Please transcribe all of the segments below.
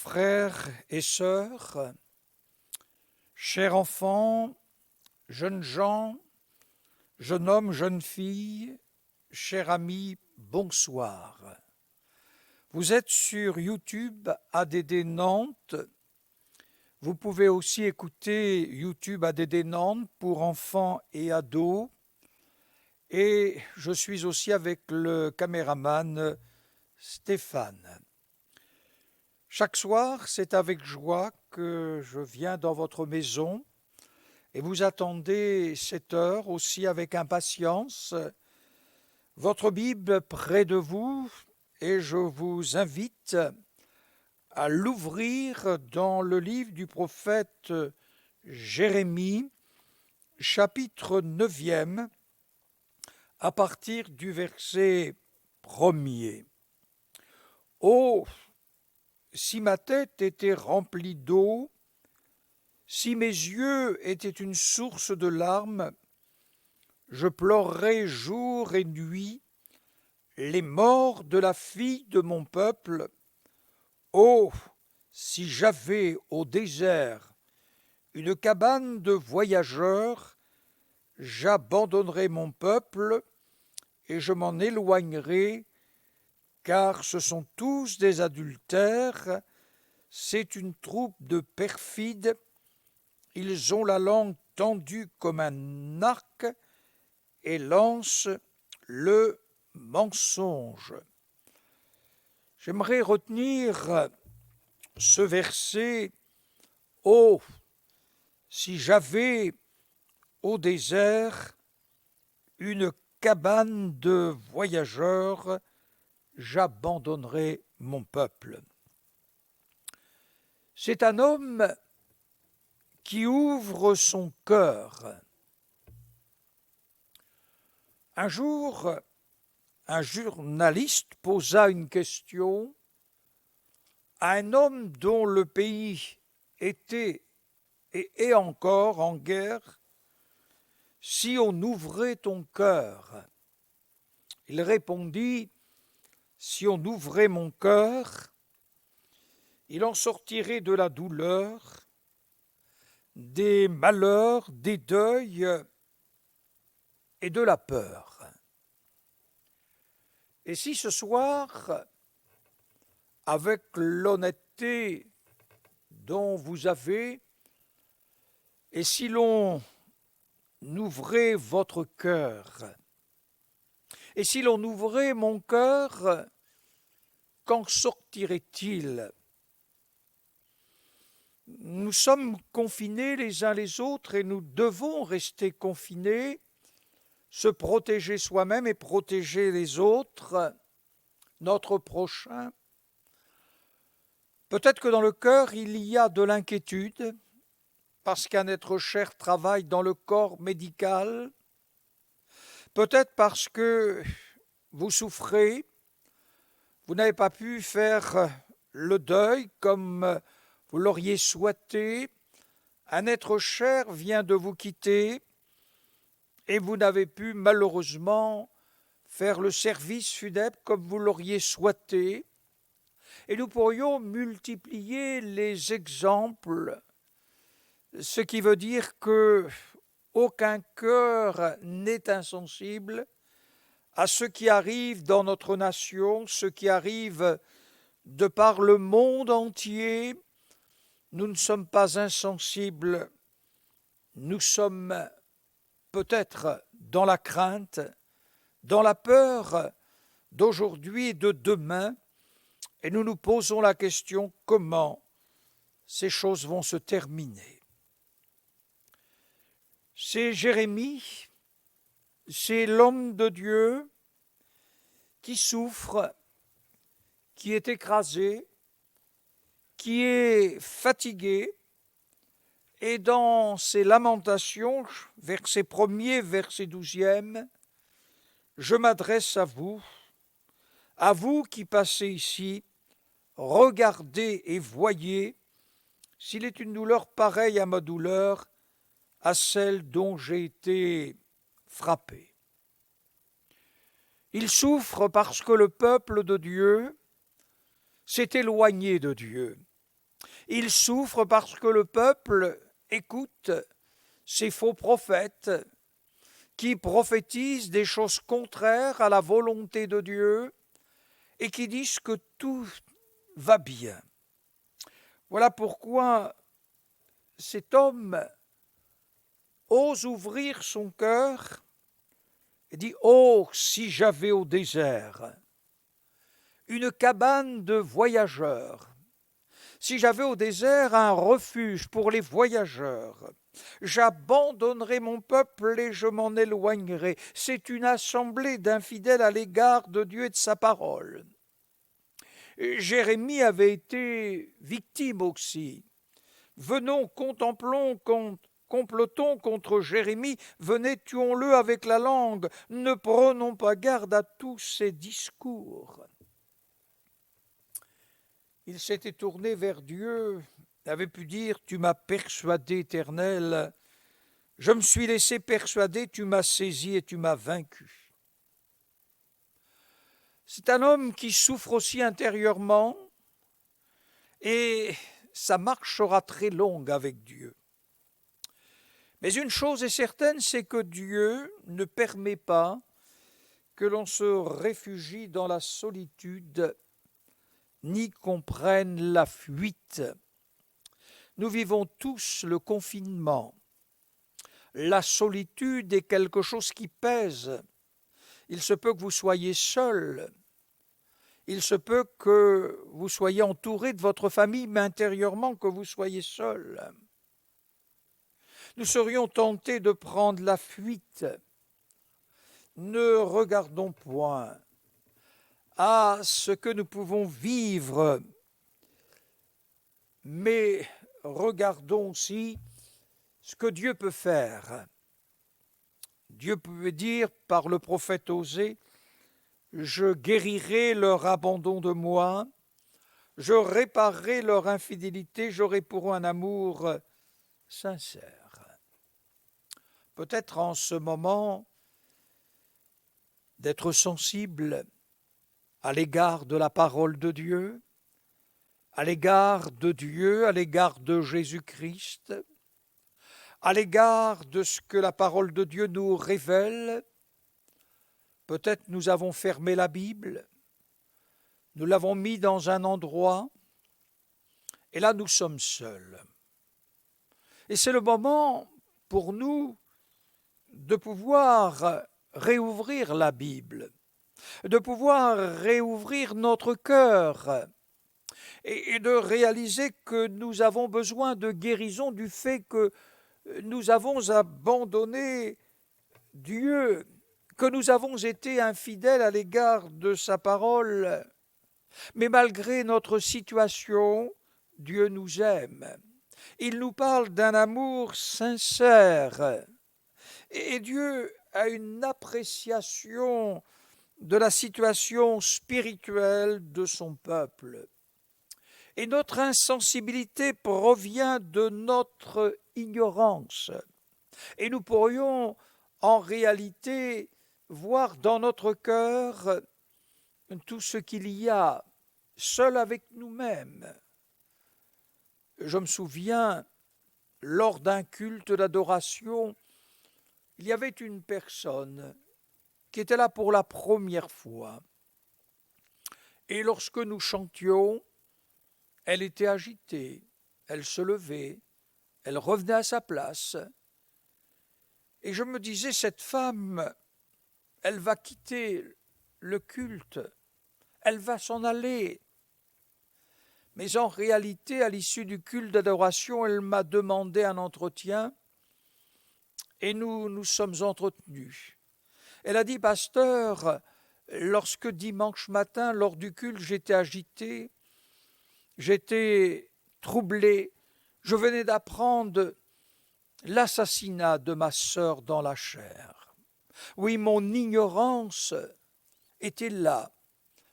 Frères et sœurs, chers enfants, jeunes gens, jeunes hommes, jeunes filles, chers amis, bonsoir. Vous êtes sur YouTube ADD Nantes. Vous pouvez aussi écouter YouTube ADD Nantes pour enfants et ados. Et je suis aussi avec le caméraman Stéphane. Chaque soir, c'est avec joie que je viens dans votre maison et vous attendez cette heure aussi avec impatience. Votre Bible près de vous et je vous invite à l'ouvrir dans le livre du prophète Jérémie, chapitre 9e, à partir du verset 1er. Ô si ma tête était remplie d'eau, si mes yeux étaient une source de larmes, je pleurerais jour et nuit les morts de la fille de mon peuple. Oh, si j'avais au désert une cabane de voyageurs, j'abandonnerais mon peuple et je m'en éloignerais, car ce sont tous des adultères, c'est une troupe de perfides, ils ont la langue tendue comme un arc et lancent le mensonge. J'aimerais retenir ce verset. Oh, si j'avais au désert une cabane de voyageurs, j'abandonnerai mon peuple. C'est un homme qui ouvre son cœur. Un jour, un journaliste posa une question à un homme dont le pays était et est encore en guerre. Si on ouvrait ton cœur, il répondit, si on ouvrait mon cœur, il en sortirait de la douleur, des malheurs, des deuils et de la peur. Et si ce soir, avec l'honnêteté dont vous avez, et si l'on ouvrait votre cœur, et si l'on ouvrait mon cœur, qu'en sortirait-il ? Nous sommes confinés les uns les autres et nous devons rester confinés, se protéger soi-même et protéger les autres, notre prochain. Peut-être que dans le cœur, il y a de l'inquiétude, parce qu'un être cher travaille dans le corps médical. Peut-être parce que vous souffrez, vous n'avez pas pu faire le deuil comme vous l'auriez souhaité. Un être cher vient de vous quitter et vous n'avez pu malheureusement faire le service funèbre comme vous l'auriez souhaité. Et nous pourrions multiplier les exemples, ce qui veut dire que aucun cœur n'est insensible à ce qui arrive dans notre nation, ce qui arrive de par le monde entier. Nous ne sommes pas insensibles, nous sommes peut-être dans la crainte, dans la peur d'aujourd'hui et de demain, et nous nous posons la question comment ces choses vont se terminer. C'est Jérémie, c'est l'homme de Dieu qui souffre, qui est écrasé, qui est fatigué, et dans ses lamentations, verset 1er, verset 12e, je m'adresse à vous qui passez ici, regardez et voyez s'il est une douleur pareille à ma douleur, à celle dont j'ai été frappé. Il souffre parce que le peuple de Dieu s'est éloigné de Dieu. Il souffre parce que le peuple écoute ces faux prophètes qui prophétisent des choses contraires à la volonté de Dieu et qui disent que tout va bien. Voilà pourquoi cet homme ose ouvrir son cœur et dit « Oh, si j'avais au désert une cabane de voyageurs, si j'avais au désert un refuge pour les voyageurs, j'abandonnerais mon peuple et je m'en éloignerais. » C'est une assemblée d'infidèles à l'égard de Dieu et de sa parole. Jérémie avait été victime aussi. Venons, complotons contre Jérémie, venez, tuons-le avec la langue, ne prenons pas garde à tous ses discours. Il s'était tourné vers Dieu, avait pu dire « Tu m'as persuadé, Éternel, je me suis laissé persuader, tu m'as saisi et tu m'as vaincu. » C'est un homme qui souffre aussi intérieurement et sa marche sera très longue avec Dieu. Mais une chose est certaine, c'est que Dieu ne permet pas que l'on se réfugie dans la solitude, ni qu'on prenne la fuite. Nous vivons tous le confinement. La solitude est quelque chose qui pèse. Il se peut que vous soyez seul. Il se peut que vous soyez entouré de votre famille, mais intérieurement que vous soyez seul. Nous serions tentés de prendre la fuite. Ne regardons point à ce que nous pouvons vivre, mais regardons aussi ce que Dieu peut faire. Dieu peut dire par le prophète Osée, « Je guérirai leur abandon de moi, je réparerai leur infidélité, j'aurai pour eux un amour sincère. » Peut-être en ce moment d'être sensible à l'égard de la parole de Dieu, à l'égard de Dieu, à l'égard de Jésus-Christ, à l'égard de ce que la parole de Dieu nous révèle. Peut-être nous avons fermé la Bible, nous l'avons mis dans un endroit, et là nous sommes seuls. Et c'est le moment pour nous de pouvoir réouvrir la Bible, de pouvoir réouvrir notre cœur et de réaliser que nous avons besoin de guérison du fait que nous avons abandonné Dieu, que nous avons été infidèles à l'égard de sa parole. Mais malgré notre situation, Dieu nous aime. Il nous parle d'un amour sincère. Et Dieu a une appréciation de la situation spirituelle de son peuple. Et notre insensibilité provient de notre ignorance. Et nous pourrions en réalité voir dans notre cœur tout ce qu'il y a, seul avec nous-mêmes. Je me souviens, lors d'un culte d'adoration, il y avait une personne qui était là pour la première fois. Et lorsque nous chantions, elle était agitée, elle se levait, elle revenait à sa place. Et je me disais, cette femme, elle va quitter le culte, elle va s'en aller. Mais en réalité, à l'issue du culte d'adoration, elle m'a demandé un entretien et nous nous sommes entretenus. Elle a dit, pasteur, lorsque dimanche matin, lors du culte, j'étais agité, j'étais troublé, je venais d'apprendre l'assassinat de ma sœur dans la chair. Oui, mon ignorance était là,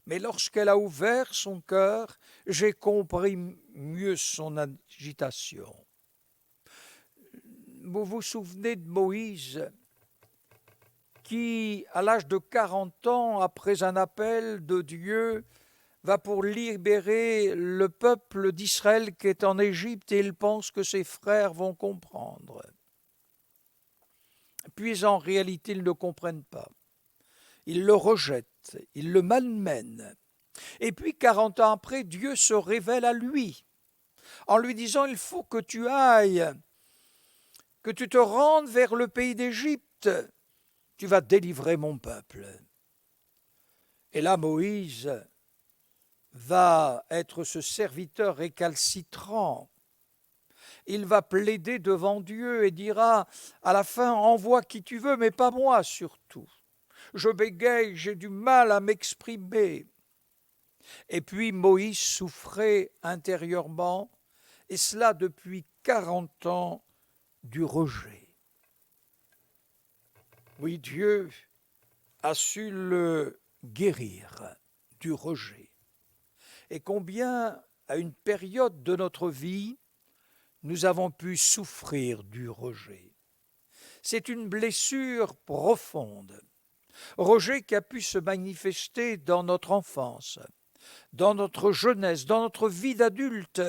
mais lorsqu'elle a ouvert son cœur, j'ai compris mieux son agitation. Vous vous souvenez de Moïse qui, à l'âge de 40 ans, après un appel de Dieu, va pour libérer le peuple d'Israël qui est en Égypte et il pense que ses frères vont comprendre. Puis en réalité, ils ne comprennent pas. Ils le rejettent, ils le malmènent. Et puis 40 ans après, Dieu se révèle à lui en lui disant, il faut que tu ailles, que tu te rendes vers le pays d'Égypte, tu vas délivrer mon peuple. Et là, Moïse va être ce serviteur récalcitrant. Il va plaider devant Dieu et dira à la fin, envoie qui tu veux, mais pas moi surtout. Je bégaye, j'ai du mal à m'exprimer. Et puis Moïse souffrait intérieurement, et cela depuis 40 ans du rejet. Oui, Dieu a su le guérir du rejet. Et combien, à une période de notre vie, nous avons pu souffrir du rejet. C'est une blessure profonde. Rejet qui a pu se manifester dans notre enfance, dans notre jeunesse, dans notre vie d'adulte.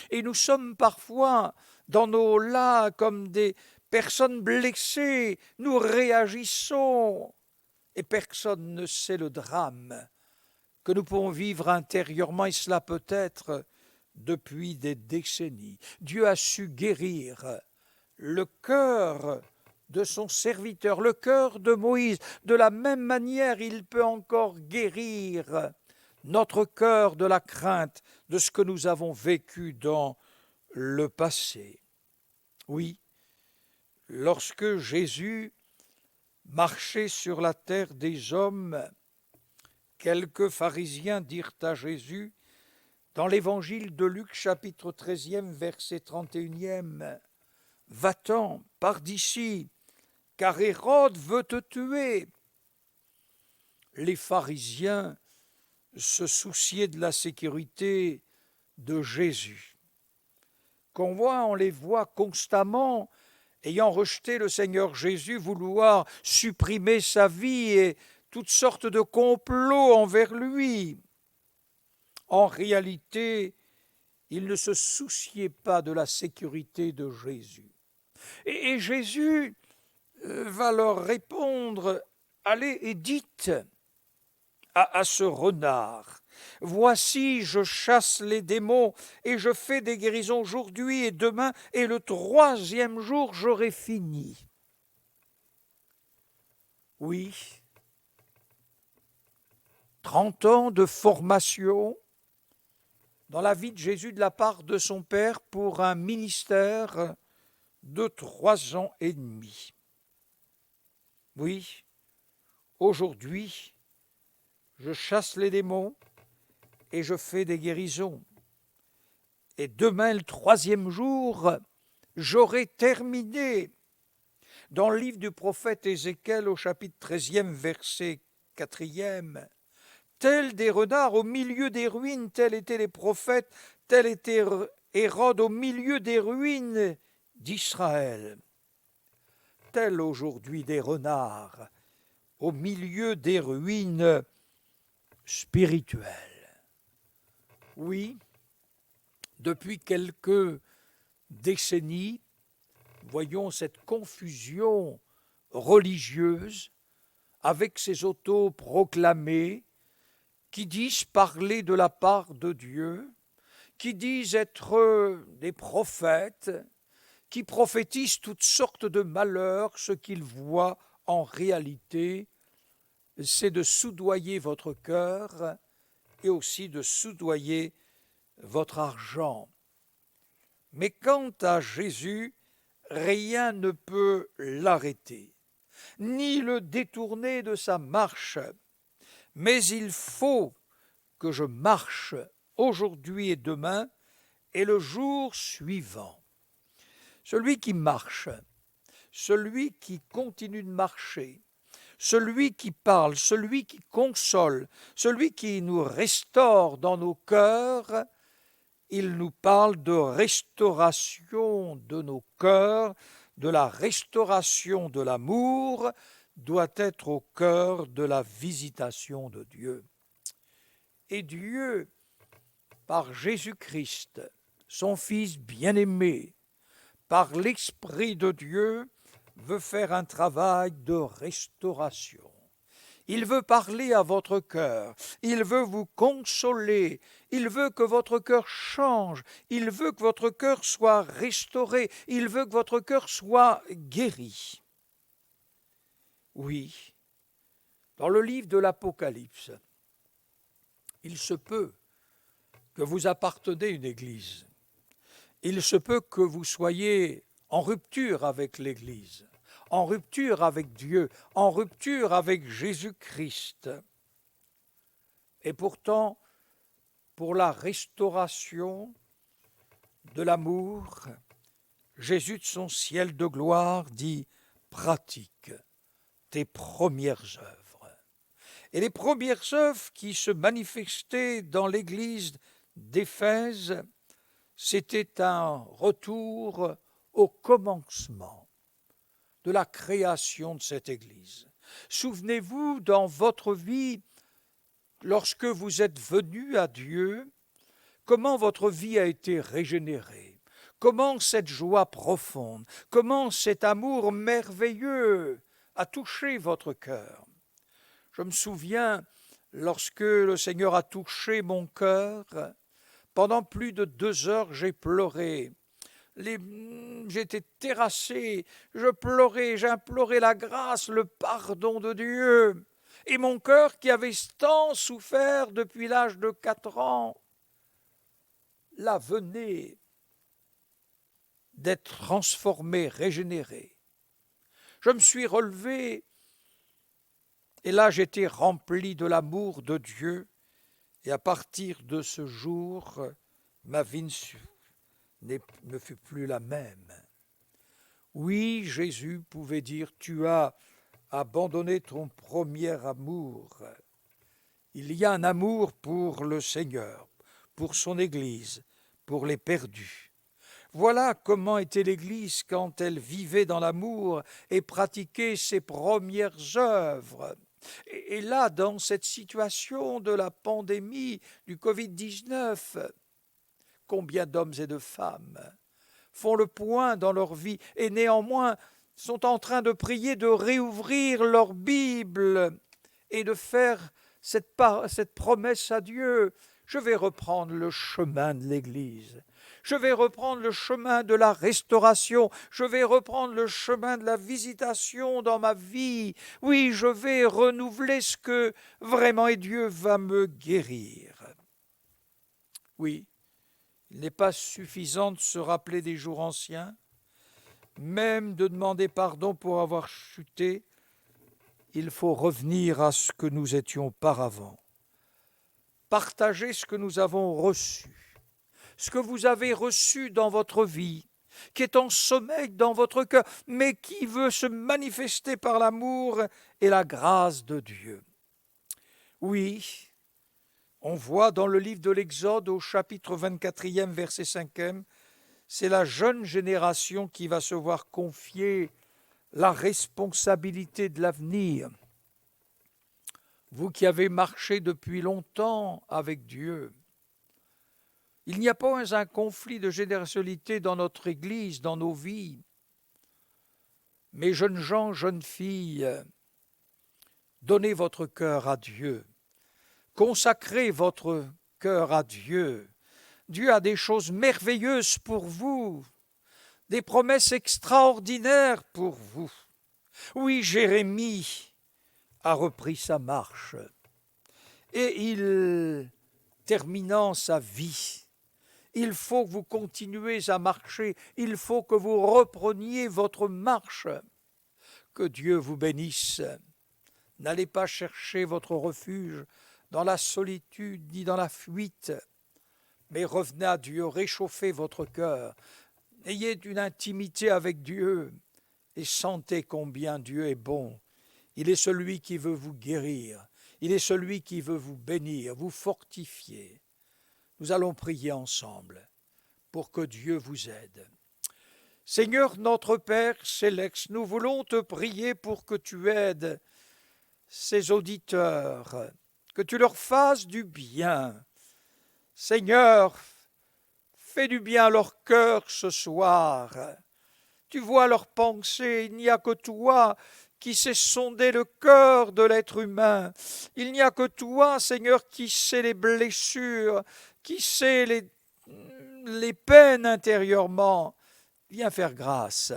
Et nous sommes parfois dans nos là comme des personnes blessées. Nous réagissons et personne ne sait le drame que nous pouvons vivre intérieurement, et cela peut être depuis des décennies. Dieu a su guérir le cœur de son serviteur, le cœur de Moïse. De la même manière, il peut encore guérir notre cœur de la crainte de ce que nous avons vécu dans le passé. Oui, lorsque Jésus marchait sur la terre des hommes, quelques pharisiens dirent à Jésus, dans l'évangile de Luc, chapitre 13e, verset 31e, « Va-t'en, pars d'ici, car Hérode veut te tuer. » Les pharisiens se souciaient de la sécurité de Jésus. On les voit constamment, ayant rejeté le Seigneur Jésus, vouloir supprimer sa vie et toutes sortes de complots envers lui. En réalité, ils ne se souciaient pas de la sécurité de Jésus. Et Jésus va leur répondre, allez et dites à ce renard, voici je chasse les démons et je fais des guérisons aujourd'hui et demain et le 3e jour j'aurai fini. Oui, 30 ans de formation dans la vie de Jésus de la part de son Père pour un ministère de 3 ans et demi. Oui, aujourd'hui, je chasse les démons et je fais des guérisons. Et demain, le 3e jour, j'aurai terminé. Dans le livre du prophète Ézéchiel, au chapitre 13e, verset 4e, tels des renards au milieu des ruines, tels étaient les prophètes, tel était Hérode au milieu des ruines d'Israël. Tels aujourd'hui des renards au milieu des ruines spirituelles. Oui, depuis quelques décennies, voyons cette confusion religieuse avec ces autoproclamés qui disent parler de la part de Dieu, qui disent être des prophètes, qui prophétisent toutes sortes de malheurs. Ce qu'ils voient en réalité, c'est de soudoyer votre cœur et aussi de soudoyer votre argent. Mais quant à Jésus, rien ne peut l'arrêter, ni le détourner de sa marche. Mais il faut que je marche aujourd'hui et demain et le jour suivant. Celui qui marche, celui qui continue de marcher, celui qui parle, celui qui console, celui qui nous restaure dans nos cœurs, il nous parle de restauration de nos cœurs, de la restauration de l'amour, doit être au cœur de la visitation de Dieu. Et Dieu, par Jésus-Christ, son Fils bien-aimé, par l'Esprit de Dieu, veut faire un travail de restauration. Il veut parler à votre cœur, il veut vous consoler, il veut que votre cœur change, il veut que votre cœur soit restauré, il veut que votre cœur soit guéri. Oui, dans le livre de l'Apocalypse, il se peut que vous appartenez à une église, il se peut que vous soyez en rupture avec l'église, en rupture avec Dieu, en rupture avec Jésus-Christ. Et pourtant, pour la restauration de l'amour, Jésus de son ciel de gloire dit « pratique tes premières œuvres ». Et les premières œuvres qui se manifestaient dans l'église d'Éphèse, c'était un retour au commencement de la création de cette église. Souvenez-vous, dans votre vie, lorsque vous êtes venu à Dieu, comment votre vie a été régénérée, comment cette joie profonde, comment cet amour merveilleux a touché votre cœur. Je me souviens, lorsque le Seigneur a touché mon cœur, pendant plus de 2 heures, j'ai pleuré. J'étais terrassé, je pleurais, j'implorais la grâce, le pardon de Dieu. Et mon cœur, qui avait tant souffert depuis l'âge de 4 ans, là venait d'être transformé, régénéré. Je me suis relevé, et là j'étais rempli de l'amour de Dieu, et à partir de ce jour, ma vie ne fut plus la même. Oui, Jésus pouvait dire, tu as abandonné ton premier amour. Il y a un amour pour le Seigneur, pour son Église, pour les perdus. Voilà comment était l'Église quand elle vivait dans l'amour et pratiquait ses premières œuvres. Et là, dans cette situation de la pandémie du Covid-19, combien d'hommes et de femmes font le point dans leur vie et néanmoins sont en train de prier de réouvrir leur Bible et de faire cette promesse à Dieu. Je vais reprendre le chemin de l'Église. Je vais reprendre le chemin de la restauration. Je vais reprendre le chemin de la visitation dans ma vie. Oui, je vais renouveler ce que vraiment et Dieu va me guérir. Oui, il n'est pas suffisant de se rappeler des jours anciens, même de demander pardon pour avoir chuté. Il faut revenir à ce que nous étions auparavant. Partager ce que nous avons reçu, ce que vous avez reçu dans votre vie, qui est en sommeil dans votre cœur, mais qui veut se manifester par l'amour et la grâce de Dieu. Oui, on voit dans le livre de l'Exode au chapitre 24e, verset 5e, c'est la jeune génération qui va se voir confier la responsabilité de l'avenir. Vous qui avez marché depuis longtemps avec Dieu, il n'y a pas un conflit de générosité dans notre Église, dans nos vies. Mais jeunes gens, jeunes filles, donnez votre cœur à Dieu. Consacrez votre cœur à Dieu. Dieu a des choses merveilleuses pour vous, des promesses extraordinaires pour vous. Oui, Jérémie a repris sa marche et terminant sa vie, il faut que vous continuez à marcher, il faut que vous repreniez votre marche. Que Dieu vous bénisse. N'allez pas chercher votre refuge dans la solitude ni dans la fuite, mais revenez à Dieu, réchauffez votre cœur, ayez une intimité avec Dieu et sentez combien Dieu est bon. Il est celui qui veut vous guérir, il est celui qui veut vous bénir, vous fortifier. Nous allons prier ensemble pour que Dieu vous aide. Seigneur notre Père céleste, nous voulons te prier pour que tu aides ces auditeurs que tu leur fasses du bien. Seigneur, fais du bien à leur cœur ce soir. Tu vois leurs pensées, il n'y a que toi qui sais sonder le cœur de l'être humain. Il n'y a que toi, Seigneur, qui sais les blessures, qui sais les peines intérieurement. Viens faire grâce.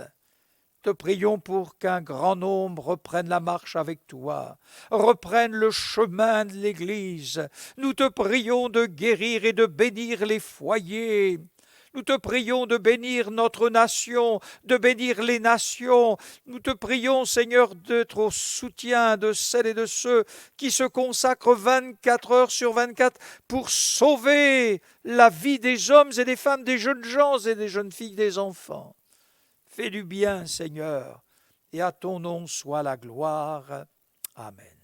Te prions pour qu'un grand nombre reprenne la marche avec toi, reprenne le chemin de l'Église. Nous te prions de guérir et de bénir les foyers. Nous te prions de bénir notre nation, de bénir les nations. Nous te prions, Seigneur, d'être au soutien de celles et de ceux qui se consacrent 24 heures sur 24 pour sauver la vie des hommes et des femmes, des jeunes gens et des jeunes filles, des enfants. Fais du bien, Seigneur, et à ton nom soit la gloire. Amen.